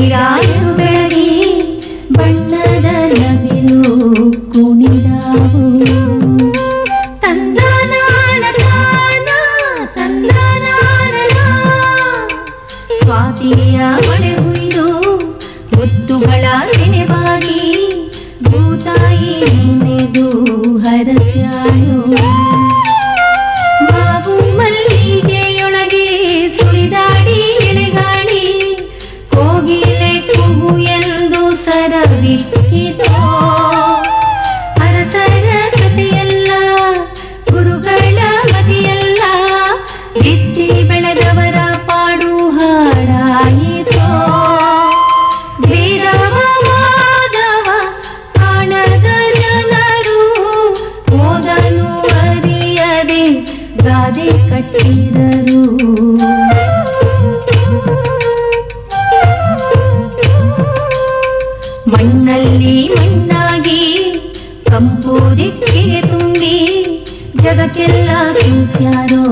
ನೀರಾಯು ಬೆಳಗಿ ಬಣ್ಣದ ನವಿಲು ಕುಣಿದಾವು. ಸ್ವಾತಿಯ ಮಳೆ ಹುಯ್ದು ಮುತ್ತುಗಳ ನೆನೆವಾಗಿ ಭೂತಾಯಿ ನೆನೆದು ಹರಸ್ಯಾಳು. ಮಾವು ಮಲ್ಲಿಗೆಯೊಳಗೆ ಸುಳಿದಾಡಿ ಎಳೆಗಾಡಿ ಕೋಗಿಲೆ ಕೂಗು ಎಂದು ಸರವಿಕ್ಕಿತೋ. ಅರಸರ ಕಥೆಯಲ್ಲ ಗುರುಗಳ ಮತಿಯಲ್ಲ ಬಿತ್ತಿ ಬೆಳೆದವರ ಪಾಡು ಹಾಡಾಯಿತೋ. ಭೇದವ ಮಾಧವ ಕಾಣದ ಜನರು ಓದನು ಅರಿಯದೆ ಗಾದೆ ಕಟ್ಟಿದರು. ಮಣ್ಣಲ್ಲಿ ಮಣ್ಣಾಗಿ ಕಂಪು ದಿಕ್ಕಿಗೆ ತುಂಬಿ ಜಗಕ್ಕೆಲ್ಲ ಸೂಸ್ಯಾರೋ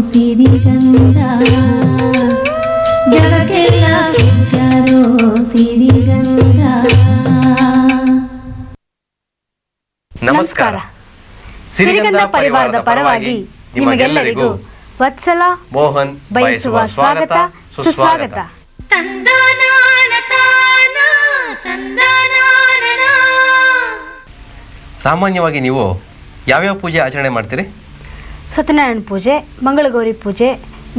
ಸಿರಿಗಂಧ. ಜಗಕ್ಕೆಲ್ಲ ಸೂಸ್ಯಾರೋ ಸಿರಿಗಂಧ. ನಮಸ್ಕಾರ. ಸಿರಿಗಂಧ ಪರಿವಾರದ ಪರವಾಗಿ ನಿಮಗೆಲ್ಲರಿಗೂ ವತ್ಸಲ ಮೋಹನ್ ಬಯಸುವ ಸ್ವಾಗತ ಸುಸ್ವಾಗತ. ಸಾಮಾನ್ಯವಾಗಿ ನೀವು ಯಾವ್ಯಾವ ಪೂಜೆ ಆಚರಣೆ ಮಾಡ್ತೀರಿ? ಸತ್ಯನಾರಾಯಣ ಪೂಜೆ, ಮಂಗಳಗೌರಿ ಪೂಜೆ,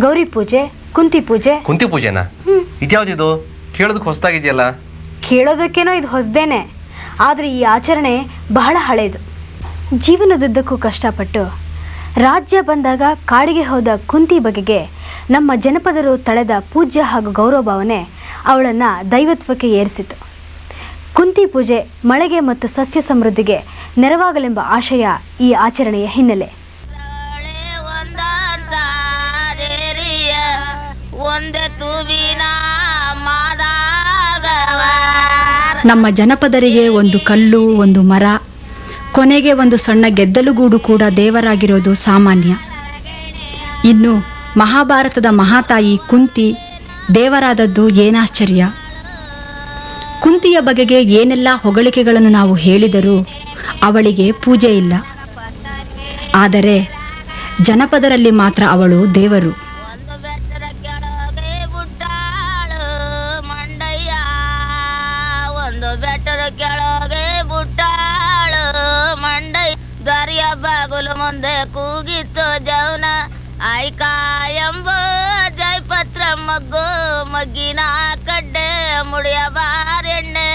ಗೌರಿ ಪೂಜೆ, ಕುಂತಿ ಪೂಜೆ. ಕುಂತಿ ಪೂಜೆನಾ? ಇದ್ಯಾವ್ದಿದು? ಕೇಳೋದಕ್ಕೆ ಹೊಸದಾಗಿದೆಯಲ್ಲ. ಕೇಳೋದಕ್ಕೇನೋ ಇದು ಹೊಸದೇನೆ, ಆದರೆ ಈ ಆಚರಣೆ ಬಹಳ ಹಳೆಯದು. ಜೀವನದುದ್ದಕ್ಕೂ ಕಷ್ಟಪಟ್ಟು ರಾಜ್ಯ ಬಂದಾಗ ಕಾಡಿಗೆ ಹೋದ ಕುಂತಿ ಬಗೆಗೆ ನಮ್ಮ ಜನಪದರು ತಳೆದ ಪೂಜ್ಯ ಹಾಗೂ ಗೌರವ ಭಾವನೆ ಅವಳನ್ನು ದೈವತ್ವಕ್ಕೆ ಏರಿಸಿತು. ಕುಂತಿ ಪೂಜೆ ಮಳೆಗೆ ಮತ್ತು ಸಸ್ಯ ಸಮೃದ್ಧಿಗೆ ನೆರವಾಗಲೆಂಬ ಆಶಯ ಈ ಆಚರಣೆಯ ಹಿನ್ನೆಲೆ. ನಮ್ಮ ಜನಪದರಿಗೆ ಒಂದು ಕಲ್ಲು, ಒಂದು ಮರ, ಕೊನೆಗೆ ಒಂದು ಸಣ್ಣ ಗೆದ್ದಲುಗೂಡು ಕೂಡ ದೇವರಾಗಿರೋದು ಸಾಮಾನ್ಯ. ಇನ್ನು ಮಹಾಭಾರತದ ಮಹಾತಾಯಿ ಕುಂತಿ ದೇವರಾದದ್ದು ಏನಾಶ್ಚರ್ಯ. ಕುಂತಿಯ ಬಗೆಗೆ ಏನೆಲ್ಲ ಹೊಗಳಿಕೆಗಳನ್ನು ನಾವು ಹೇಳಿದರೂ ಅವಳಿಗೆ ಪೂಜೆ ಇಲ್ಲ. ಆದರೆ ಜನಪದರಲ್ಲಿ ಮಾತ್ರ ಅವಳು ದೇವರು. ದಾರಿಯ ಬಾಗುಲು ಮುಂದೆ ಕೂಗಿತ್ತು ಜೌನ ಆಯ್ಕ ಎಂಬ ಜೈಪತ್ರ ಮಗ್ಗು ಮಗ್ಗಿನ ಕಡ್ಡೆ ಮುಡಿಯ ಬಾರೆಣ್ಣೆ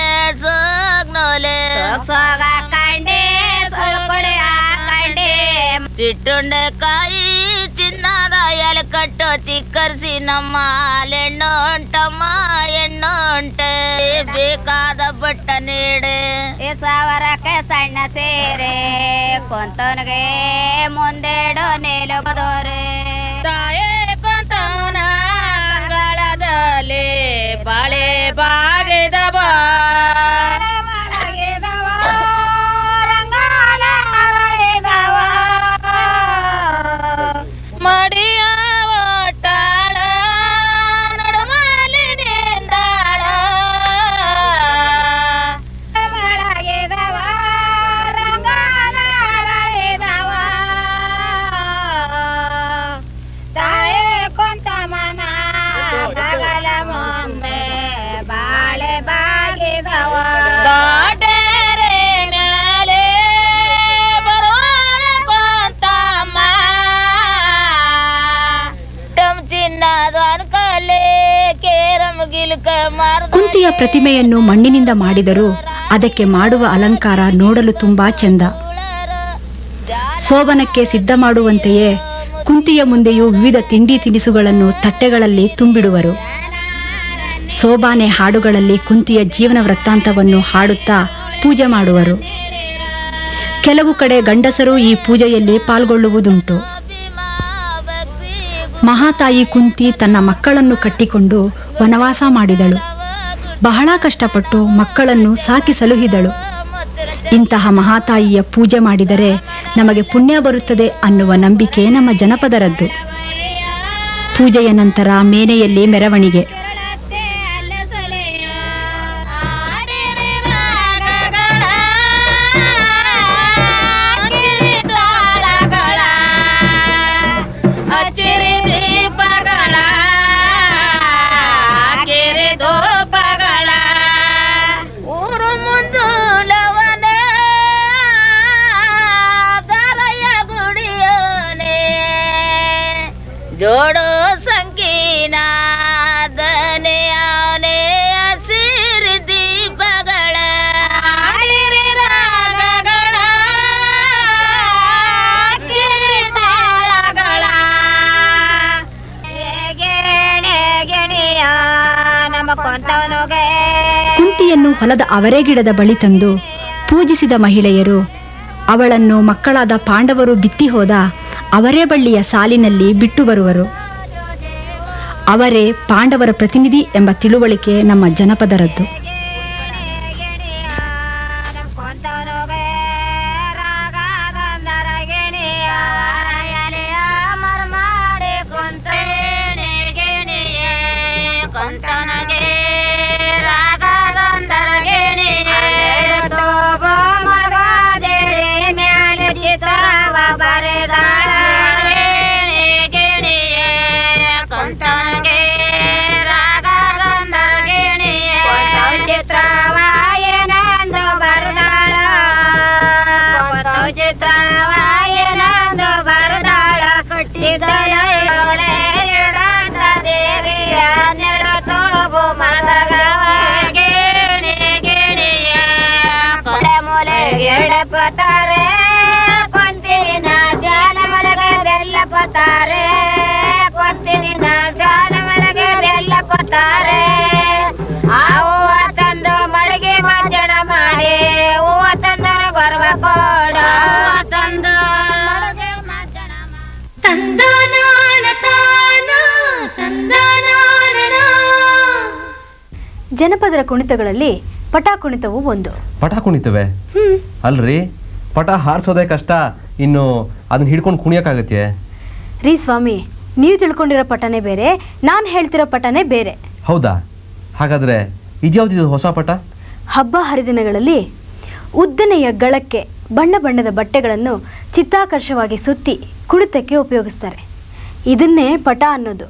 ಸೋಗ್ನೋಲೆ ಕಂಡೆ ಸೊಳ್ಕೊಳೆಯ ಕಂಡೆ ಚಿಟ್ಟುಂಡೆ ಕಾಯಿ ಚಿನ್ನದ ಎಲೆ ಕಟ್ಟು ಚಿಕ್ಕರ್ಸಿ ನಮ್ಮ ಹೆಣ್ಣುಂಟಮ್ಮ ಹೆಣ್ಣುಂಟೆ ಬೇಕಾದ ಬಟ್ಟ ನೀಡೆ ಸಾವಿರಕ್ಕೆ ಸಣ್ಣ ಸೇರೆ ಕೊಂತವನಿಗೆ ಮುಂದೆಡು ನಿಲುಗದೋರೆ ತಾಯೇ ಕೊಂತವನ ಅಂಗಳದಲ್ಲಿ ಬಾಳೆ ಬಾಗಿದವ ಮಡಿಯ ಒಟ್ಟಾಳ ನಡುಮಲಿನಿಂದಾಳ ತಾಯೇ ಕೊಂತ ಮನ ಬಗಲ ಮುಂದೆ ಬಾಳೆ ಬಾಗಿದವ ದಾಟೇರೆ ಮೇಲೆ ಬರುವಾಳ ಕೊಂತಮ್ಮ ಟಮ್ ಚಿನ್ನದ ಅನ್ಕಲೆ ಕೇರಂ ಗಿಲ್ಕ ಮಾರ್ದ. ಕುಂತಿಯ ಪ್ರತಿಮೆಯನ್ನು ಮಣ್ಣಿನಿಂದ ಮಾಡಿದರೂ ಅದಕ್ಕೆ ಮಾಡುವ ಅಲಂಕಾರ ನೋಡಲು ತುಂಬಾ ಚೆಂದ. ಸೋಬನಕ್ಕೆ ಸಿದ್ಧ ಮಾಡುವಂತೆಯೇ ಕುಂತಿಯ ಮುಂದೆಯೂ ವಿವಿಧ ತಿಂಡಿ ತಿನಿಸುಗಳನ್ನು ತಟ್ಟೆಗಳಲ್ಲಿ ತುಂಬಿಡುವರು. ಸೋಬಾನೆ ಹಾಡುಗಳಲ್ಲಿ ಕುಂತಿಯ ಜೀವನ ವೃತ್ತಾಂತವನ್ನು ಹಾಡುತ್ತಾ ಪೂಜೆ ಮಾಡುವರು. ಕೆಲವು ಕಡೆ ಗಂಡಸರು ಈ ಪೂಜೆಯಲ್ಲಿ ಪಾಲ್ಗೊಳ್ಳುವುದುಂಟು. ಮಹಾತಾಯಿ ಕುಂತಿ ತನ್ನ ಮಕ್ಕಳನ್ನು ಕಟ್ಟಿಕೊಂಡು ವನವಾಸ ಮಾಡಿದಳು. ಬಹಳ ಕಷ್ಟಪಟ್ಟು ಮಕ್ಕಳನ್ನು ಸಾಕಿ ಸಲುಹಿದಳು. ಇಂತಹ ಮಹಾತಾಯಿಯ ಪೂಜೆ ಮಾಡಿದರೆ ನಮಗೆ ಪುಣ್ಯ ಬರುತ್ತದೆ ಅನ್ನುವ ನಂಬಿಕೆ ನಮ್ಮ ಜನಪದರದ್ದು. ಪೂಜೆಯ ನಂತರ ಮೇನೆಯಲ್ಲಿ ಮೆರವಣಿಗೆ. ಕುಂತಿಯನ್ನು ಹೊಲದ ಅವರೆಗಿಡದ ಬಳಿ ತಂದು ಪೂಜಿಸಿದ ಮಹಿಳೆಯರು ಅವಳನ್ನು ಮಕ್ಕಳಾದ ಪಾಂಡವರು ಬಿತ್ತಿ ಹೋದ ಅವರೇ ಬಳ್ಳಿಯ ಸಾಲಿನಲ್ಲಿ ಬಿಟ್ಟು ಬರುವರು. ಅವರೇ ಪಾಂಡವರ ಪ್ರತಿನಿಧಿ ಎಂಬ ತಿಳುವಳಿಕೆ ನಮ್ಮ ಜನಪದರದ್ದು. ಪತಾರೆ ಕೊಂತಿನ ಜಾಲ ಮಲಗೆ ಬೆಲ್ಲ ಪತಾರೆ ಕೊಂತಿನ ಜಾಲ ಮಲಗೆ ಬೆಲ್ಲ ಪತಾರೆ ಆ ಹೂವ ತಂದು ಮಳಿಗೆ ಮಜ್ಜನ ಮಾಡಿ ಹೂವ ತಂದರು ಗೊರವ ಕೋಡ ತಂದು ತಂದಾನಾನ ತಾನ ತಂದಾನಾನ. ಜನಪದರ ಕುಣಿತಗಳಲ್ಲಿ ಪಟ ಕುಣಿತವು ಒಂದು. ಪಟ ಕುಣಿತವೆ? ಅಲ್ರಿ, ಪಟ ಹಾರಿಸೋದೇ ಕಷ್ಟ, ಇನ್ನು ಅದನ್ನ ಹಿಡ್ಕೊಂಡು ಕುಣಿಯೋಕ್ಕಾಗತ್ತೆ ರೀ ಸ್ವಾಮಿ? ನೀವು ತಿಳ್ಕೊಂಡಿರೋ ಪಟನೇ ಬೇರೆ, ನಾನು ಹೇಳ್ತಿರೋ ಪಟನೇ ಬೇರೆ. ಹೌದಾ? ಹಾಗಾದ್ರೆ ಇದ್ಯಾವ್ದಿದು ಹೊಸ ಪಟ? ಹಬ್ಬ ಹರಿದಿನಗಳಲ್ಲಿ ಉದ್ದನೆಯ ಗಳಕ್ಕೆ ಬಣ್ಣ ಬಣ್ಣದ ಬಟ್ಟೆಗಳನ್ನು ಚಿತ್ತಾಕರ್ಷವಾಗಿ ಸುತ್ತಿ ಕುಣಿತಕ್ಕೆ ಉಪಯೋಗಿಸ್ತಾರೆ. ಇದನ್ನೇ ಪಟ ಅನ್ನೋದು.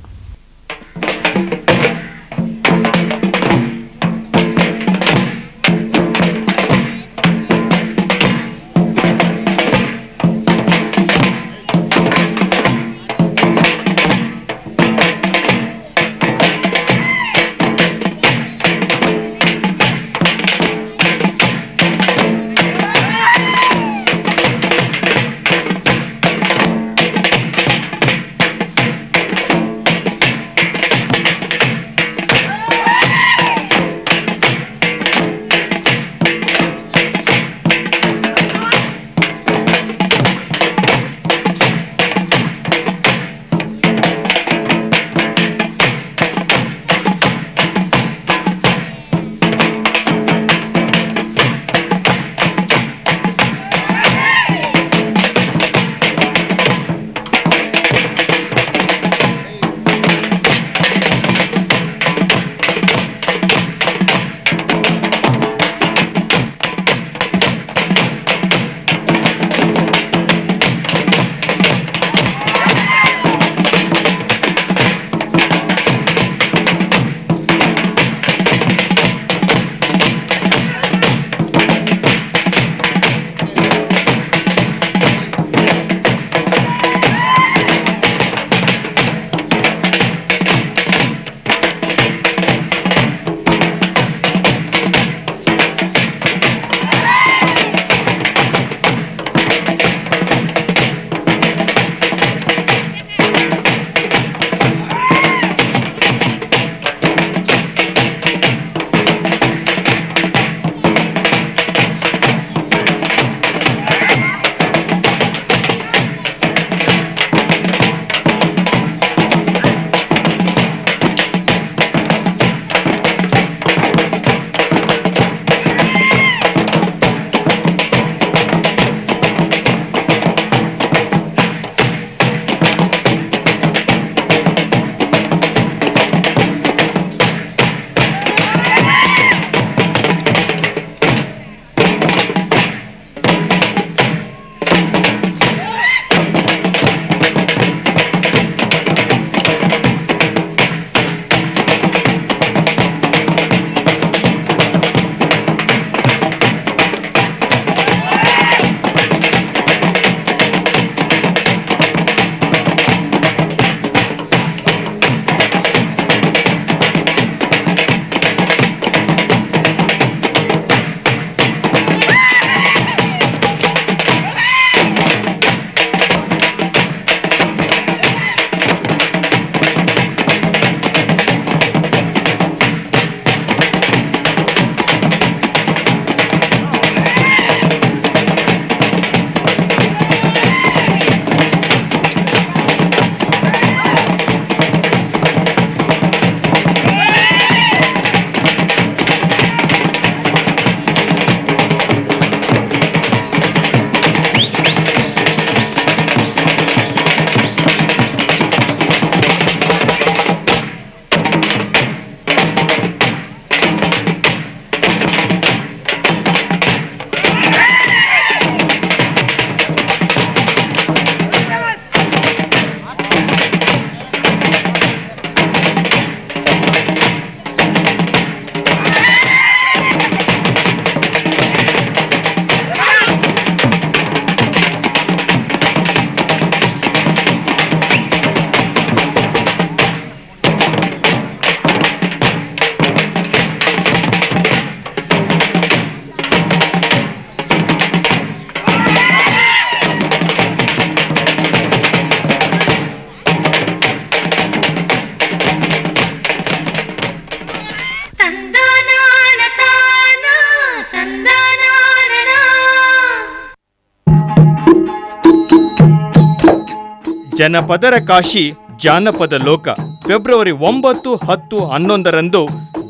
ಜನಪದರ ಕಾಶಿ ಜಾನಪದ ಲೋಕ. ಫೆಬ್ರವರಿ 9, 10, 11ರಂದು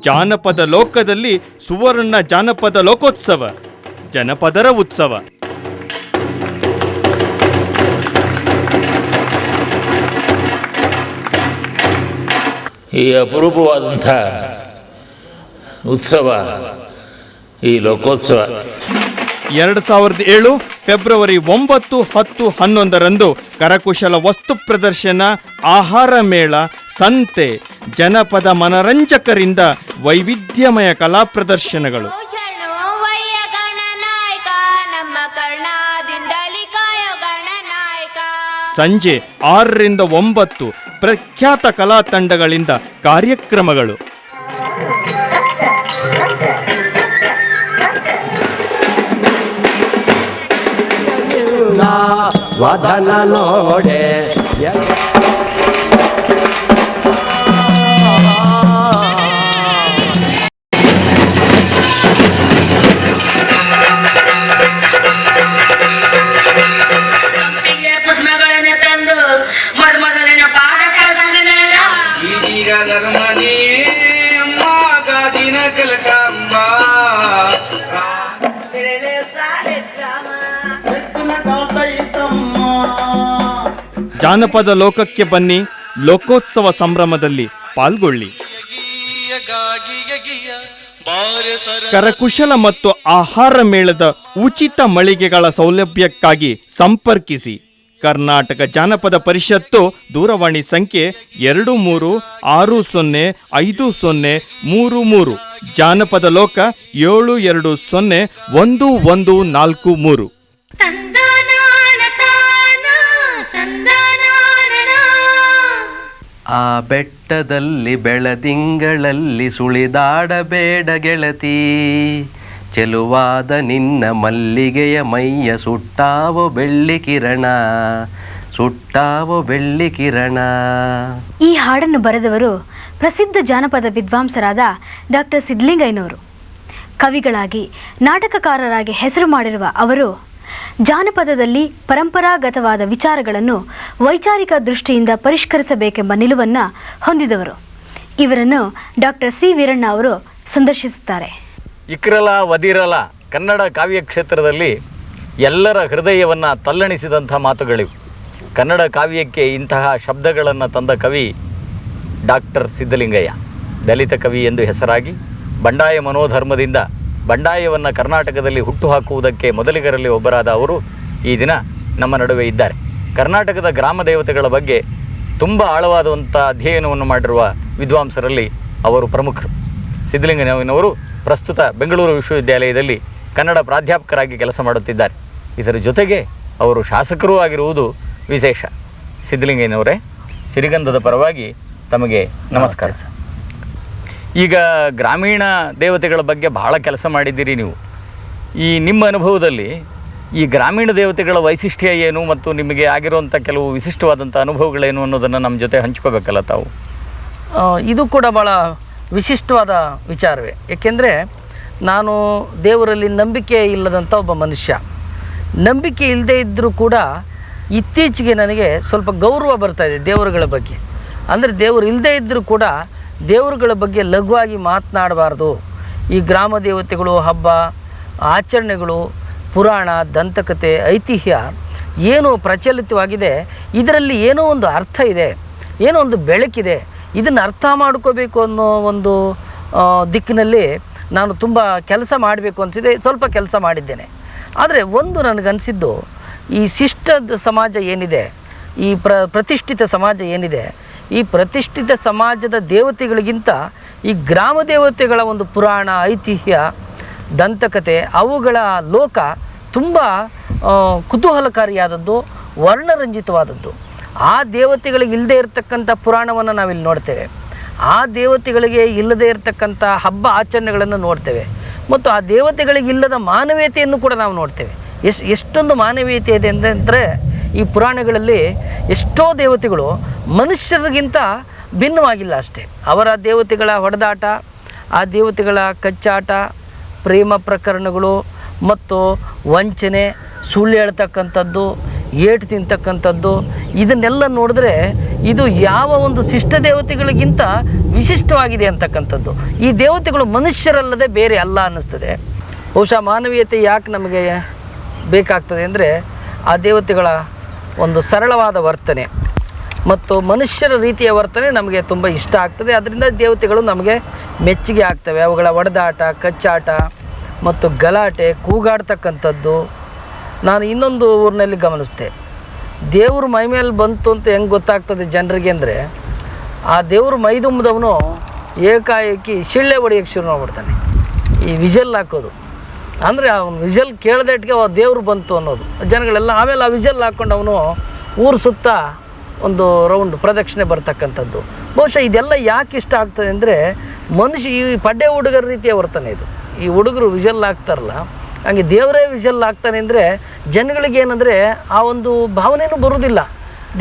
ಜಾನಪದ ಲೋಕದಲ್ಲಿ ಸುವರ್ಣ ಜಾನಪದ ಲೋಕೋತ್ಸವ, ಜನಪದರ ಉತ್ಸವ. ಈ ಅಪರೂಪವಾದಂಥ ಉತ್ಸವ ಈ ಲೋಕೋತ್ಸವ 2007 ಫೆಬ್ರವರಿ 9, 10, 11ರಂದು ಕರಕುಶಲ ವಸ್ತು ಪ್ರದರ್ಶನ, ಆಹಾರ ಮೇಳ, ಸಂತೆ, ಜನಪದ ಮನರಂಜಕರಿಂದ ವೈವಿಧ್ಯಮಯ ಕಲಾ ಪ್ರದರ್ಶನಗಳು. ಸಂಜೆ 6ರಿಂದ 9 ಪ್ರಖ್ಯಾತ ಕಲಾ ತಂಡಗಳಿಂದ ಕಾರ್ಯಕ್ರಮಗಳು. ವದನ ನೋಡೆ ಪುಷ್ಪಗಳನ್ನು ತಂದು ಮೊದಲಿನ ಪಾಠ ಈಗೀಗ ಧರ್ಮನೇ ಅಮ್ಮ ಗಾದಿನ ಕಲಕಂಬ ಜಾನಪದ ಲೋಕಕ್ಕೆ ಬನ್ನಿ, ಲೋಕೋತ್ಸವ ಸಂಭ್ರಮದಲ್ಲಿ ಪಾಲ್ಗೊಳ್ಳಿ. ಕರಕುಶಲ ಮತ್ತು ಆಹಾರ ಮೇಳದ ಉಚಿತ ಮಳಿಗೆಗಳ ಸೌಲಭ್ಯಕ್ಕಾಗಿ ಸಂಪರ್ಕಿಸಿ. ಕರ್ನಾಟಕ ಜಾನಪದ ಪರಿಷತ್ತು ದೂರವಾಣಿ ಸಂಖ್ಯೆ 23605033. ಜಾನಪದ ಲೋಕ 72011143. ಆ ಬೆಟ್ಟದಲ್ಲಿ ಬೆಳದಿಂಗಳಲ್ಲಿ ಸುಳಿದಾಡಬೇಡ ಗೆಳತಿ, ಚೆಲುವಾದ ನಿನ್ನ ಮಲ್ಲಿಗೆಯ ಮೈಯ ಸುಟ್ಟಾವೋ ಬೆಳ್ಳಿ ಕಿರಣ, ಸುಟ್ಟಾವೋ ಬೆಳ್ಳಿ ಕಿರಣ. ಈ ಹಾಡನ್ನು ಬರೆದವರು ಪ್ರಸಿದ್ಧ ಜಾನಪದ ವಿದ್ವಾಂಸರಾದ ಡಾಕ್ಟರ್ ಸಿದ್ಧಲಿಂಗಯ್ಯನವರು. ಕವಿಗಳಾಗಿ ನಾಟಕಕಾರರಾಗಿ ಹೆಸರು ಮಾಡಿರುವ ಅವರು ಜಾನಪದದಲ್ಲಿ ಪರಂಪರಾಗತವಾದ ವಿಚಾರಗಳನ್ನು ವೈಚಾರಿಕ ದೃಷ್ಟಿಯಿಂದ ಪರಿಷ್ಕರಿಸಬೇಕೆಂಬ ನಿಲುವನ್ನು ಹೊಂದಿದವರು. ಇವರನ್ನು ಡಾಕ್ಟರ್ ಸಿ ವೀರಣ್ಣ ಅವರು ಸಂದರ್ಶಿಸುತ್ತಾರೆ. ಇಕ್ರಲ ವದಿರಲ ಕನ್ನಡ ಕಾವ್ಯ ಕ್ಷೇತ್ರದಲ್ಲಿ ಎಲ್ಲರ ಹೃದಯವನ್ನು ತಲ್ಲಣಿಸಿದಂಥ ಮಾತುಗಳಿವು. ಕನ್ನಡ ಕಾವ್ಯಕ್ಕೆ ಇಂತಹ ಶಬ್ದಗಳನ್ನು ತಂದ ಕವಿ ಡಾಕ್ಟರ್ ಸಿದ್ಧಲಿಂಗಯ್ಯ. ದಲಿತ ಕವಿ ಎಂದು ಹೆಸರಾಗಿ ಬಂಡಾಯ ಮನೋಧರ್ಮದಿಂದ ಬಂಡಾಯವನ್ನು ಕರ್ನಾಟಕದಲ್ಲಿ ಹುಟ್ಟುಹಾಕುವುದಕ್ಕೆ ಮೊದಲಿಗರಲ್ಲಿ ಒಬ್ಬರಾದ ಅವರು ಈ ದಿನ ನಮ್ಮ ನಡುವೆ ಇದ್ದಾರೆ. ಕರ್ನಾಟಕದ ಗ್ರಾಮ ದೇವತೆಗಳ ಬಗ್ಗೆ ತುಂಬ ಆಳವಾದಂಥ ಅಧ್ಯಯನವನ್ನು ಮಾಡಿರುವ ವಿದ್ವಾಂಸರಲ್ಲಿ ಅವರು ಪ್ರಮುಖರು. ಸಿದ್ಧಲಿಂಗಯ್ಯನವರು ಪ್ರಸ್ತುತ ಬೆಂಗಳೂರು ವಿಶ್ವವಿದ್ಯಾಲಯದಲ್ಲಿ ಕನ್ನಡ ಪ್ರಾಧ್ಯಾಪಕರಾಗಿ ಕೆಲಸ ಮಾಡುತ್ತಿದ್ದಾರೆ. ಇದರ ಜೊತೆಗೆ ಅವರು ಶಾಸಕರೂ ಆಗಿರುವುದು ವಿಶೇಷ. ಸಿದ್ಧಲಿಂಗಯ್ಯನವರೇ, ಸಿರಿಗಂಧದ ಪರವಾಗಿ ತಮಗೆ ನಮಸ್ಕಾರ. ಈಗ ಗ್ರಾಮೀಣ ದೇವತೆಗಳ ಬಗ್ಗೆ ಬಹಳ ಕೆಲಸ ಮಾಡಿದ್ದೀರಿ ನೀವು. ಈ ನಿಮ್ಮ ಅನುಭವದಲ್ಲಿ ಈ ಗ್ರಾಮೀಣ ದೇವತೆಗಳ ವೈಶಿಷ್ಟ್ಯ ಏನು ಮತ್ತು ನಿಮಗೆ ಆಗಿರುವಂಥ ಕೆಲವು ವಿಶಿಷ್ಟವಾದಂಥ ಅನುಭವಗಳೇನು ಅನ್ನೋದನ್ನು ನಮ್ಮ ಜೊತೆ ಹಂಚ್ಕೋಬೇಕಲ್ಲ ತಾವು? ಇದು ಕೂಡ ಭಾಳ ವಿಶಿಷ್ಟವಾದ ವಿಚಾರವೇ. ಏಕೆಂದರೆ ನಾನು ದೇವರಲ್ಲಿ ನಂಬಿಕೆ ಇಲ್ಲದಂಥ ಒಬ್ಬ ಮನುಷ್ಯ. ನಂಬಿಕೆ ಇಲ್ಲದೇ ಇದ್ದರೂ ಕೂಡ ಇತ್ತೀಚೆಗೆ ನನಗೆ ಸ್ವಲ್ಪ ಗೌರವ ಬರ್ತಾಯಿದೆ ದೇವರುಗಳ ಬಗ್ಗೆ. ಅಂದರೆ ದೇವರು ಇಲ್ಲದೇ ಇದ್ದರೂ ಕೂಡ ದೇವರುಗಳ ಬಗ್ಗೆ ಲಘುವಾಗಿ ಮಾತನಾಡಬಾರ್ದು. ಈ ಗ್ರಾಮ ದೇವತೆಗಳು, ಹಬ್ಬ ಆಚರಣೆಗಳು, ಪುರಾಣ, ದಂತಕತೆ, ಐತಿಹ್ಯ ಏನು ಪ್ರಚಲಿತವಾಗಿದೆ, ಇದರಲ್ಲಿ ಏನೋ ಒಂದು ಅರ್ಥ ಇದೆ, ಏನೋ ಒಂದು ಬೆಳಕಿದೆ. ಇದನ್ನು ಅರ್ಥ ಮಾಡ್ಕೋಬೇಕು ಅನ್ನೋ ಒಂದು ದಿಕ್ಕಿನಲ್ಲಿ ನಾನು ತುಂಬ ಕೆಲಸ ಮಾಡಬೇಕು ಅನಿಸಿದೆ. ಸ್ವಲ್ಪ ಕೆಲಸ ಮಾಡಿದ್ದೇನೆ. ಆದರೆ ಒಂದು ನನಗನ್ಸಿದ್ದು, ಈ ಶಿಷ್ಟದ ಸಮಾಜ ಏನಿದೆ, ಈ ಪ್ರತಿಷ್ಠಿತ ಸಮಾಜ ಏನಿದೆ, ಈ ಪ್ರತಿಷ್ಠಿತ ಸಮಾಜದ ದೇವತೆಗಳಿಗಿಂತ ಈ ಗ್ರಾಮ ದೇವತೆಗಳ ಒಂದು ಪುರಾಣ, ಐತಿಹ್ಯ, ದಂತಕತೆ ಅವುಗಳ ಲೋಕ ತುಂಬ ಕುತೂಹಲಕಾರಿಯಾದದ್ದು, ವರ್ಣರಂಜಿತವಾದದ್ದು. ಆ ದೇವತೆಗಳಿಗೆ ಇಲ್ಲದೇ ಇರತಕ್ಕಂಥ ಪುರಾಣವನ್ನು ನಾವಿಲ್ಲಿ ನೋಡ್ತೇವೆ. ಆ ದೇವತೆಗಳಿಗೆ ಇಲ್ಲದೇ ಇರತಕ್ಕಂಥ ಹಬ್ಬ ಆಚರಣೆಗಳನ್ನು ನೋಡ್ತೇವೆ. ಮತ್ತು ಆ ದೇವತೆಗಳಿಗೆ ಇಲ್ಲದ ಮಾನವೀಯತೆಯನ್ನು ಕೂಡ ನಾವು ನೋಡ್ತೇವೆ. ಎಷ್ಟೊಂದು ಮಾನವೀಯತೆ ಇದೆ ಅಂತಂದರೆ, ಈ ಪುರಾಣಗಳಲ್ಲಿ ಎಷ್ಟೋ ದೇವತೆಗಳು ಮನುಷ್ಯರಿಗಿಂತ ಭಿನ್ನವಾಗಿಲ್ಲ ಅಷ್ಟೇ. ಅವರ ದೇವತೆಗಳ ಹೊಡೆದಾಟ, ಆ ದೇವತೆಗಳ ಕಚ್ಚಾಟ, ಪ್ರೇಮ ಪ್ರಕರಣಗಳು ಮತ್ತು ವಂಚನೆ, ಸುಳ್ಳು ಹೇಳ್ತಕ್ಕಂಥದ್ದು, ಏಟು ತಿಂತಕ್ಕಂಥದ್ದು, ಇದನ್ನೆಲ್ಲ ನೋಡಿದ್ರೆ ಇದು ಯಾವ ಒಂದು ಶಿಷ್ಟ ದೇವತೆಗಳಿಗಿಂತ ವಿಶಿಷ್ಟವಾಗಿದೆ ಅಂತಕ್ಕಂಥದ್ದು. ಈ ದೇವತೆಗಳು ಮನುಷ್ಯರಲ್ಲದೆ ಬೇರೆ ಅಲ್ಲ ಅನ್ನಿಸ್ತದೆ. ಬಹುಶಃ ಮಾನವೀಯತೆ ಯಾಕೆ ನಮಗೆ ಬೇಕಾಗ್ತದೆ ಅಂದರೆ ಆ ದೇವತೆಗಳ ಒಂದು ಸರಳವಾದ ವರ್ತನೆ ಮತ್ತು ಮನುಷ್ಯರ ರೀತಿಯ ವರ್ತನೆ ನಮಗೆ ತುಂಬ ಇಷ್ಟ ಆಗ್ತದೆ. ಅದರಿಂದ ದೇವತೆಗಳು ನಮಗೆ ಮೆಚ್ಚುಗೆ ಆಗ್ತವೆ. ಅವುಗಳ ಒಡೆದಾಟ, ಕಚ್ಚಾಟ ಮತ್ತು ಗಲಾಟೆ, ಕೂಗಾಡ್ತಕ್ಕಂಥದ್ದು. ನಾನು ಇನ್ನೊಂದು ಊರಿನಲ್ಲಿ ಗಮನಿಸಿದೆ, ದೇವರು ಮೈ ಮೇಲೆ ಬಂತು ಅಂತ ಹೆಂಗೆ ಗೊತ್ತಾಗ್ತದೆ ಜನರಿಗೆ ಅಂದರೆ, ಆ ದೇವರು ಮೈದುಂಬದವನು ಏಕಾಏಕಿ ಶಿಳ್ಳೆ ಹೊಡಿಯೋಕ್ಕೆ ಶುರು ಮಾಡ್ಬಿಡ್ತಾನೆ, ಈ ವಿಜಲ್ ಹಾಕೋದು. ಅಂದರೆ ಅವನು ವಿಜಲ್ ಕೇಳ್ದಟ್ಟಿಗೆ ದೇವರು ಬಂತು ಅನ್ನೋದು ಜನಗಳೆಲ್ಲ. ಆಮೇಲೆ ಆ ವಿಜಲ್ ಹಾಕ್ಕೊಂಡು ಅವನು ಊರು ಸುತ್ತ ಒಂದು ರೌಂಡ್ ಪ್ರದಕ್ಷಿಣೆ ಬರ್ತಕ್ಕಂಥದ್ದು. ಬಹುಶಃ ಇದೆಲ್ಲ ಯಾಕೆ ಇಷ್ಟ ಆಗ್ತದೆ ಅಂದರೆ ಮನುಷ್ಯ ಈ ಪಡ್ಡೆ ಹುಡುಗರ ರೀತಿಯ ವರ್ತನೆ ಇದು. ಈ ಹುಡುಗರು ವಿಜಲ್ ಹಾಕ್ತಾರಲ್ಲ, ಹಂಗೆ ದೇವರೇ ವಿಜಲ್ ಹಾಕ್ತಾನೆ ಅಂದರೆ ಜನಗಳಿಗೆ ಏನಂದರೆ ಆ ಒಂದು ಭಾವನೆಯೂ ಬರುವುದಿಲ್ಲ.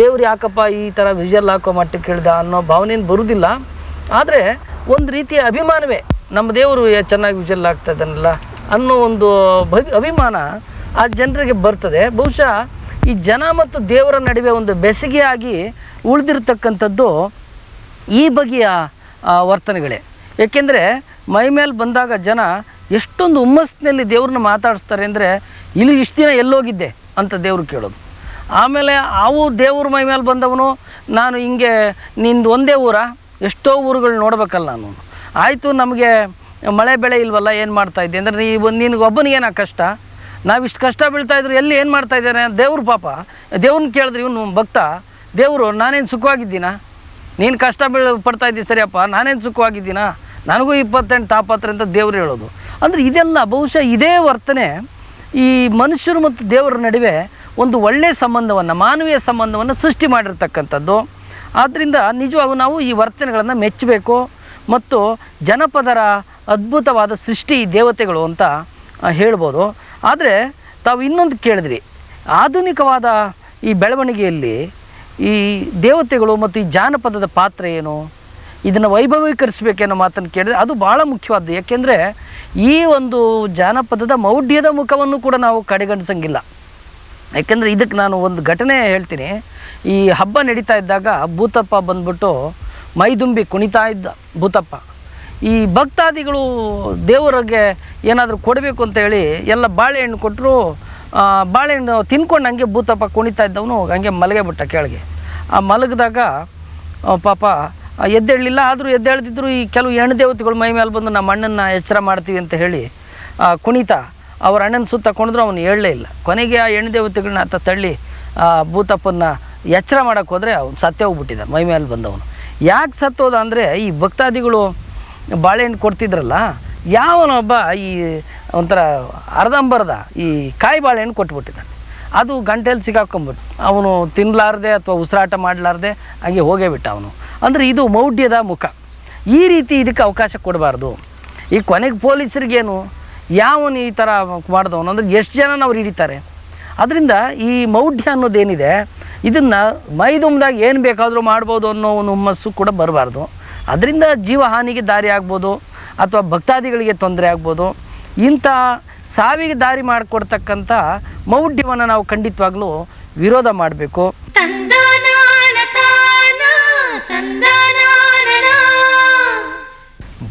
ದೇವ್ರು ಯಾಕಪ್ಪ ಈ ಥರ ವಿಜಲ್ ಹಾಕೋ ಮಟ್ಟಕ್ಕೆ ಕೇಳ್ದ ಅನ್ನೋ ಭಾವನೆಯೂ ಬರುವುದಿಲ್ಲ. ಆದರೆ ಒಂದು ರೀತಿಯ ಅಭಿಮಾನವೇ, ನಮ್ಮ ದೇವರು ಚೆನ್ನಾಗಿ ವಿಜಲ್ ಆಗ್ತಾ ಇದ್ದಾನಲ್ಲ ಅನ್ನೋ ಒಂದು ಅಭಿಮಾನ ಆ ಜನರಿಗೆ ಬರ್ತದೆ. ಬಹುಶಃ ಈ ಜನ ಮತ್ತು ದೇವರ ನಡುವೆ ಒಂದು ಬೆಸುಗೆಯಾಗಿ ಉಳಿದಿರ್ತಕ್ಕಂಥದ್ದು ಈ ಬಗೆಯ ವರ್ತನೆಗಳೇ. ಏಕೆಂದರೆ ಮೈ ಮೇಲೆ ಬಂದಾಗ ಜನ ಎಷ್ಟೊಂದು ಹುಮ್ಮಸ್ಸಿನಲ್ಲಿ ದೇವ್ರನ್ನ ಮಾತಾಡಿಸ್ತಾರೆ ಅಂದರೆ, ಇಲ್ಲಿ ಇಷ್ಟು ದಿನ ಎಲ್ಲೋಗಿದ್ದೆ ಅಂತ ದೇವ್ರು ಕೇಳೋದು. ಆಮೇಲೆ ಅವು ದೇವ್ರ ಮೈ ಮೇಲೆ ಬಂದವನು, ನಾನು ಹಿಂಗೆ ನಿಂದು ಒಂದೇ ಊರ, ಎಷ್ಟೋ ಊರುಗಳು ನೋಡ್ಬೇಕಲ್ಲ ನಾನು. ಆಯಿತು, ನಮಗೆ ಮಳೆ ಬೆಳೆ ಇಲ್ವಲ್ಲ, ಏನು ಮಾಡ್ತಾಯಿದ್ದೆ ಅಂದರೆ ನಿನಗೆ ಒಬ್ಬನಿಗೇನ ಕಷ್ಟ, ನಾವಿಷ್ಟು ಕಷ್ಟ ಬೀಳ್ತಾಯಿದ್ರು, ಎಲ್ಲಿ ಏನು ಮಾಡ್ತಾಯಿದ್ದಾನೆ ದೇವ್ರು. ಪಾಪ ದೇವ್ರನ್ನ ಕೇಳಿದ್ರೆ ಇವನು ಭಕ್ತ, ದೇವರು ನಾನೇನು ಸುಖವಾಗಿದ್ದೀನ, ನೀನು ಕಷ್ಟ ಪಡ್ತಾಯಿದ್ದಿ ಸರಿಯಪ್ಪ, ನಾನೇನು ಸುಖವಾಗಿದ್ದೀನ, ನನಗೂ 28 ತಾಪತ್ರ ಅಂತ ದೇವ್ರು ಹೇಳೋದು. ಅಂದರೆ ಇದೆಲ್ಲ ಬಹುಶಃ ಇದೇ ವರ್ತನೆ ಈ ಮನುಷ್ಯರು ಮತ್ತು ದೇವರ ನಡುವೆ ಒಂದು ಒಳ್ಳೆಯ ಸಂಬಂಧವನ್ನು, ಮಾನವೀಯ ಸಂಬಂಧವನ್ನು ಸೃಷ್ಟಿ ಮಾಡಿರ್ತಕ್ಕಂಥದ್ದು. ಆದ್ದರಿಂದ ನಿಜವಾಗೂ ನಾವು ಈ ವರ್ತನೆಗಳನ್ನು ಮೆಚ್ಚಬೇಕು. ಮತ್ತು ಜನಪದರ ಅದ್ಭುತವಾದ ಸೃಷ್ಟಿ ದೇವತೆಗಳು ಅಂತ ಹೇಳ್ಬೋದು. ಆದರೆ ತಾವು ಇನ್ನೊಂದು ಕೇಳಿದ್ರಿ, ಆಧುನಿಕವಾದ ಈ ಬೆಳವಣಿಗೆಯಲ್ಲಿ ಈ ದೇವತೆಗಳು ಮತ್ತು ಈ ಜಾನಪದದ ಪಾತ್ರ ಏನು, ಇದನ್ನು ವೈಭವೀಕರಿಸಬೇಕೇನೋ ಮಾತನ್ನು ಕೇಳಿದರೆ ಅದು ಭಾಳ ಮುಖ್ಯವಾದ್ದು. ಏಕೆಂದರೆ ಈ ಒಂದು ಜಾನಪದದ ಮೌಢ್ಯದ ಮುಖವನ್ನು ಕೂಡ ನಾವು ಕಡೆಗಣಿಸಂಗಿಲ್ಲ. ಯಾಕೆಂದರೆ ಇದಕ್ಕೆ ನಾನು ಒಂದು ಘಟನೆ ಹೇಳ್ತೀನಿ. ಈ ಹಬ್ಬ ನಡೀತಾ ಇದ್ದಾಗ ಭೂತಪ್ಪ ಬಂದ್ಬಿಟ್ಟು ಮೈದುಂಬಿ ಕುಣಿತಾ ಇದ್ದ ಭೂತಪ್ಪ. ಈ ಭಕ್ತಾದಿಗಳು ದೇವರಿಗೆ ಏನಾದರೂ ಕೊಡಬೇಕು ಅಂತ ಹೇಳಿ ಎಲ್ಲ ಬಾಳೆಹಣ್ಣು ಕೊಟ್ಟರು. ಬಾಳೆಹಣ್ಣು ತಿನ್ಕೊಂಡು ಹಂಗೆ ಭೂತಪ್ಪ ಕುಣಿತಾ ಇದ್ದವನು ಹಂಗೆ ಮಲಗೇ ಬಿಟ್ಟ ಕೆಳಗೆ. ಆ ಮಲಗಿದಾಗ ಪಾಪ ಎದ್ದೇಳಲಿಲ್ಲ. ಆದರೂ ಎದ್ದೇಳ್ದಿದ್ರು ಈ ಕೆಲವು ಹೆಣ್ಣು ದೇವತೆಗಳು ಮೈ ಮೇಲೆ ಬಂದು ನಮ್ಮ ಅಣ್ಣನ ಎಚ್ಚರ ಮಾಡ್ತೀವಿ ಅಂತ ಹೇಳಿ ಕುಣಿತಾ ಅವ್ರ ಅಣ್ಣನ ಸುತ್ತ ಕೊಂಡ್ರು, ಅವನು ಹೇಳಲೇ ಇಲ್ಲ. ಕೊನೆಗೆ ಆ ಹೆಣ್ಣು ದೇವತೆಗಳನ್ನ ಆತ ತಳ್ಳಿ ಭೂತಪ್ಪನ ಎಚ್ಚರ ಮಾಡೋಕ್ಕೆ ಹೋದರೆ ಅವ್ನು ಸತ್ತೇ ಹೋಗ್ಬಿಟ್ಟಿದ್ದ ಮೈ ಮೇಲೆ ಬಂದವನು. ಯಾಕೆ ಸತ್ತೋದ ಅಂದರೆ ಈ ಭಕ್ತಾದಿಗಳು ಬಾಳೆಹಣ್ಣು ಕೊಡ್ತಿದ್ರಲ್ಲ, ಯಾವನೊಬ್ಬ ಈ ಒಂಥರ ಅರ್ಧಂಬರ್ಧ ಈ ಕಾಯಿ ಬಾಳೆಹಣ್ಣು ಕೊಟ್ಬಿಟ್ಟಿದ್ದಾನೆ. ಅದು ಗಂಟೆಯಲ್ಲಿ ಸಿಗಾಕೊಂಬಿಟ್ಟು ಅವನು ತಿನ್ನಲಾರ್ದೆ ಅಥವಾ ಉಸಿರಾಟ ಮಾಡಲಾರ್ದೆ ಹಾಗೆ ಹೋಗೇ ಬಿಟ್ಟ ಅವನು. ಅಂದರೆ ಇದು ಮೌಢ್ಯದ ಮುಖ. ಈ ರೀತಿ ಇದಕ್ಕೆ ಅವಕಾಶ ಕೊಡಬಾರ್ದು. ಈ ಕೊನೆಗೆ ಪೊಲೀಸರಿಗೇನು, ಯಾವನು ಈ ಥರ ಮಾಡಿದವನು ಅಂದರೆ ಎಷ್ಟು ಜನ ಅವ್ರು ಹಿಡಿತಾರೆ. ಅದರಿಂದ ಈ ಮೌಢ್ಯ ಅನ್ನೋದೇನಿದೆ ಇದನ್ನು ಮೈದುಂಬದಾಗ ಏನು ಬೇಕಾದರೂ ಮಾಡ್ಬೋದು ಅನ್ನೋ ಒಂದು ಹುಮ್ಮಸ್ಸು ಕೂಡ ಬರಬಾರ್ದು. ಅದರಿಂದ ಜೀವಹಾನಿಗೆ ದಾರಿ ಆಗ್ಬೋದು ಅಥವಾ ಭಕ್ತಾದಿಗಳಿಗೆ ತೊಂದರೆ ಆಗ್ಬೋದು. ಇಂಥ ಸಾವಿಗೆ ದಾರಿ ಮಾಡಿಕೊಡ್ತಕ್ಕಂಥ ಮೌಢ್ಯವನ್ನು ನಾವು ಖಂಡಿತವಾಗ್ಲೂ ವಿರೋಧ ಮಾಡಬೇಕು.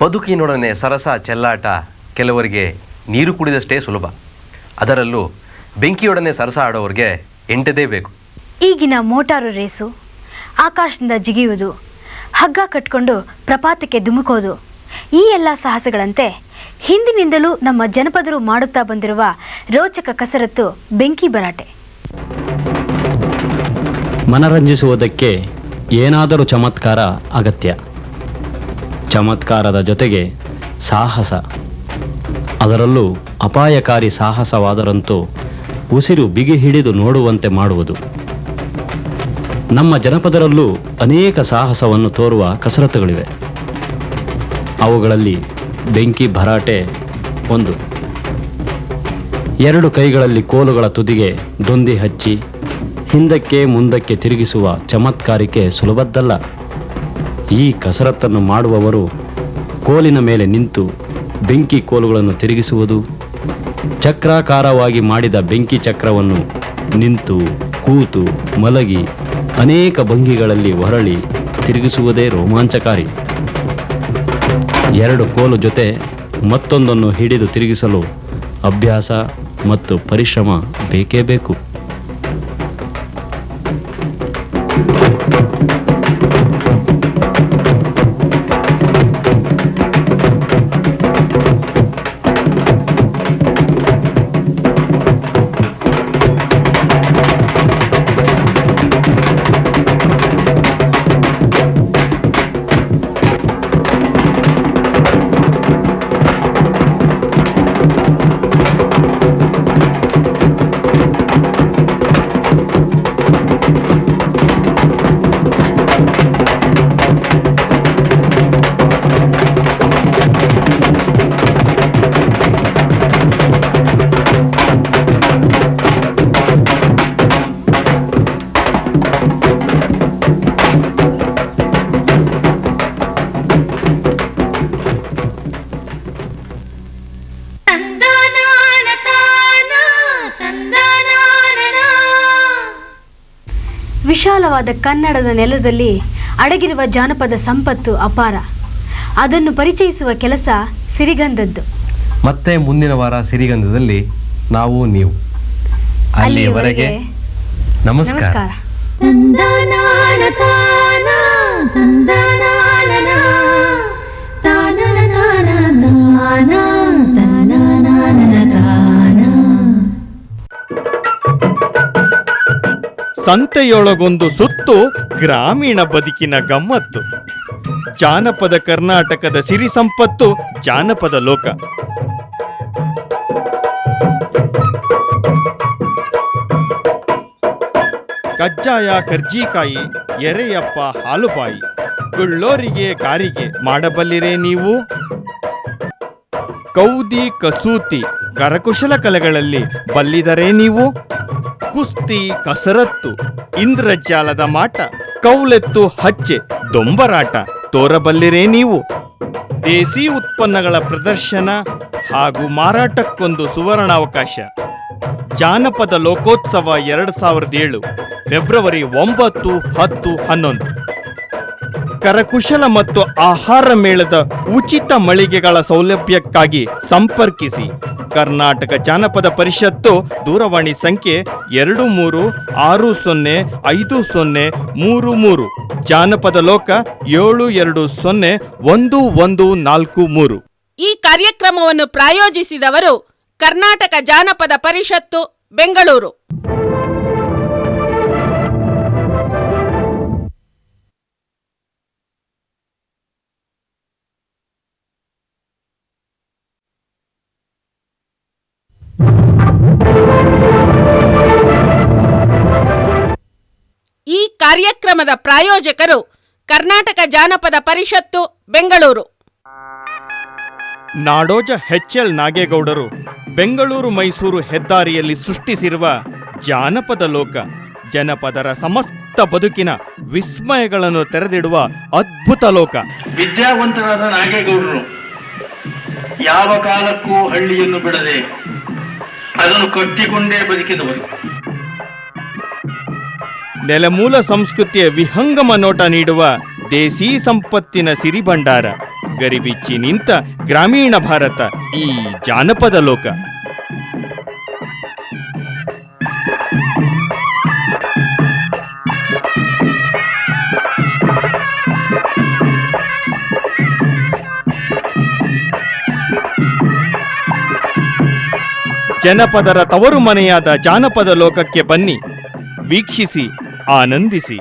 ಬದುಕಿನೊಡನೆ ಸರಸ ಚೆಲ್ಲಾಟ ಕೆಲವರಿಗೆ ನೀರು ಕುಡಿದಷ್ಟೇ ಸುಲಭ. ಅದರಲ್ಲೂ ಬೆಂಕಿಯೊಡನೆ ಸರಸ ಆಡೋರಿಗೆ ಎಂಟದೇ ಬೇಕು. ಈಗಿನ ಮೋಟಾರು ರೇಸು, ಆಕಾಶದಿಂದ ಜಿಗಿಯುವುದು, ಹಗ್ಗ ಕಟ್ಕೊಂಡು ಪ್ರಪಾತಕ್ಕೆ ಧುಮುಕೋದು, ಈ ಎಲ್ಲ ಸಾಹಸಗಳಂತೆ ಹಿಂದಿನಿಂದಲೂ ನಮ್ಮ ಜನಪದರು ಮಾಡುತ್ತಾ ಬಂದಿರುವ ರೋಚಕ ಕಸರತ್ತು ಬೆಂಕಿ ಭರಾಟೆ. ಮನರಂಜಿಸುವುದಕ್ಕೆ ಏನಾದರೂ ಚಮತ್ಕಾರ ಅಗತ್ಯ. ಚಮತ್ಕಾರದ ಜೊತೆಗೆ ಸಾಹಸ, ಅದರಲ್ಲೂ ಅಪಾಯಕಾರಿ ಸಾಹಸವಾದರಂತೂ ಉಸಿರು ಬಿಗಿ ಹಿಡಿದು ನೋಡುವಂತೆ ಮಾಡುವುದು. ನಮ್ಮ ಜನಪದರಲ್ಲೂ ಅನೇಕ ಸಾಹಸವನ್ನು ತೋರುವ ಕಸರತ್ತುಗಳಿವೆ. ಅವುಗಳಲ್ಲಿ ಬೆಂಕಿ ಭರಾಟೆ ಒಂದು. 2 ಕೈಗಳಲ್ಲಿ ಕೋಲುಗಳ ತುದಿಗೆ ದೊಂದಿ ಹಚ್ಚಿ ಹಿಂದಕ್ಕೆ ಮುಂದಕ್ಕೆ ತಿರುಗಿಸುವ ಚಮತ್ಕಾರಿಕೆ ಸುಲಭದ್ದಲ್ಲ. ಈ ಕಸರತ್ತನ್ನು ಮಾಡುವವರು ಕೋಲಿನ ಮೇಲೆ ನಿಂತು ಬೆಂಕಿ ಕೋಲುಗಳನ್ನು ತಿರುಗಿಸುವುದು, ಚಕ್ರಾಕಾರವಾಗಿ ಮಾಡಿದ ಬೆಂಕಿ ಚಕ್ರವನ್ನು ನಿಂತು ಕೂತು ಮಲಗಿ ಅನೇಕ ಭಂಗಿಗಳಲ್ಲಿ ಹೊರಳಿ ತಿರುಗಿಸುವುದೇ ರೋಮಾಂಚಕಾರಿ. 2 ಕೋಲು ಜೊತೆ ಮತ್ತೊಂದನ್ನು ಹಿಡಿದು ತಿರುಗಿಸಲು ಅಭ್ಯಾಸ ಮತ್ತು ಪರಿಶ್ರಮ ಬೇಕೇ ಬೇಕು. ವಿಶಾಲವಾದ ಕನ್ನಡದ ನೆಲದಲ್ಲಿ ಅಡಗಿರುವ ಜಾನಪದ ಸಂಪತ್ತು ಅಪಾರ. ಅದನ್ನು ಪರಿಚಯಿಸುವ ಕೆಲಸ ಸಿರಿಗಂಧದ್ದು. ಮತ್ತೆ ಮುಂದಿನ ವಾರ ಸಿರಿಗಂಧದಲ್ಲಿ ನಾವು ನೀವು. ಅಲ್ಲಿಯವರೆಗೆ ನಮಸ್ಕಾರ. ಸಂತೆಯೊಳಗೊಂದು ಸುತ್ತು ಗ್ರಾಮೀಣ ಬದುಕಿನ ಗಮ್ಮತ್ತು. ಜಾನಪದ ಕರ್ನಾಟಕದ ಸಿರಿ ಸಂಪತ್ತು ಜಾನಪದ ಲೋಕ. ಕಜ್ಜಾಯ ಕರ್ಜಿಕಾಯಿ, ಎರೆಯಪ್ಪ ಹಾಲುಬಾಯಿ, ಗುಳ್ಳೋರಿಗೆ ಗಾರಿಗೆ ಮಾಡಬಲ್ಲಿರೇ ನೀವು? ಕೌದಿ ಕಸೂತಿ ಕರಕುಶಲ ಕಲೆಗಳಲ್ಲಿ ಬಲ್ಲಿದರೆ ನೀವು? ಕುಸ್ತಿ ಕಸರತ್ತು ಇಂದ್ರಜಾಲದ ಮಾಟ, ಕೌಲೆತ್ತು ಹಚ್ಚೆ ದೊಂಬರಾಟ ತೋರಬಲ್ಲಿರೇ ನೀವು? ದೇಸಿ ಉತ್ಪನ್ನಗಳ ಪ್ರದರ್ಶನ ಹಾಗೂ ಮಾರಾಟಕ್ಕೊಂದು ಸುವರ್ಣಾವಕಾಶ. ಜಾನಪದ ಲೋಕೋತ್ಸವ 2007 ಫೆಬ್ರವರಿ 9, 10, 11. ಕರಕುಶಲ ಮತ್ತು ಆಹಾರ ಮೇಳದ ಉಚಿತ ಮಳಿಗೆಗಳ ಸೌಲಭ್ಯಕ್ಕಾಗಿ ಸಂಪರ್ಕಿಸಿ. ಕರ್ನಾಟಕ ಜಾನಪದ ಪರಿಷತ್ತು ದೂರವಾಣಿ ಸಂಖ್ಯೆ 23605033. ಜಾನಪದ ಲೋಕ 72011143. ಈ ಕಾರ್ಯಕ್ರಮವನ್ನು ಪ್ರಾಯೋಜಿಸಿದವರು ಕರ್ನಾಟಕ ಜಾನಪದ ಪರಿಷತ್ತು, ಬೆಂಗಳೂರು. ಈ ಕಾರ್ಯಕ್ರಮದ ಪ್ರಾಯೋಜಕರು ಕರ್ನಾಟಕ ಜಾನಪದ ಪರಿಷತ್ತು, ಬೆಂಗಳೂರು. ನಾಡೋಜ HL ನಾಗೇಗೌಡರು ಬೆಂಗಳೂರು ಮೈಸೂರು ಹೆದ್ದಾರಿಯಲ್ಲಿ ಸೃಷ್ಟಿಸಿರುವ ಜಾನಪದ ಲೋಕ ಜನಪದರ ಸಮಸ್ತ ಬದುಕಿನ ವಿಸ್ಮಯಗಳನ್ನು ತೆರೆದಿಡುವ ಅದ್ಭುತ ಲೋಕ. ವಿದ್ಯಾವಂತರಾದ ನಾಗೇಗೌಡರು ಯಾವ ಕಾಲಕ್ಕೂ ಹಳ್ಳಿಯನ್ನು ಬಿಡದೆ ಅದನ್ನು ಕಟ್ಟಿಕೊಂಡೇ ಬದುಕಿದವರು. ನೆಲಮೂಲ ಸಂಸ್ಕೃತಿಯ ವಿಹಂಗಮ ನೋಟ ನೀಡುವ ದೇಸಿ ಸಂಪತ್ತಿನ ಸಿರಿಭಂಡಾರ. ಗರಿಬಿಚ್ಚಿ ನಿಂತ ಗ್ರಾಮೀಣ ಭಾರತ ಈ ಜಾನಪದ ಲೋಕ. ಜನಪದರ ತವರು ಮನೆಯಾದ ಜಾನಪದ ಲೋಕಕ್ಕೆ ಬನ್ನಿ, ವೀಕ್ಷಿಸಿ, ಆನಂದಿಸಿ.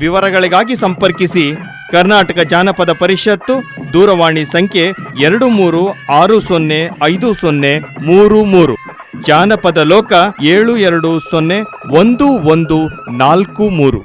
ವಿವರಗಳಿಗಾಗಿ ಸಂಪರ್ಕಿಸಿ ಕರ್ನಾಟಕ ಜಾನಪದ ಪರಿಷತ್ತು, ದೂರವಾಣಿ ಸಂಖ್ಯೆ 23605033. ಜಾನಪದ ಲೋಕ 72011143.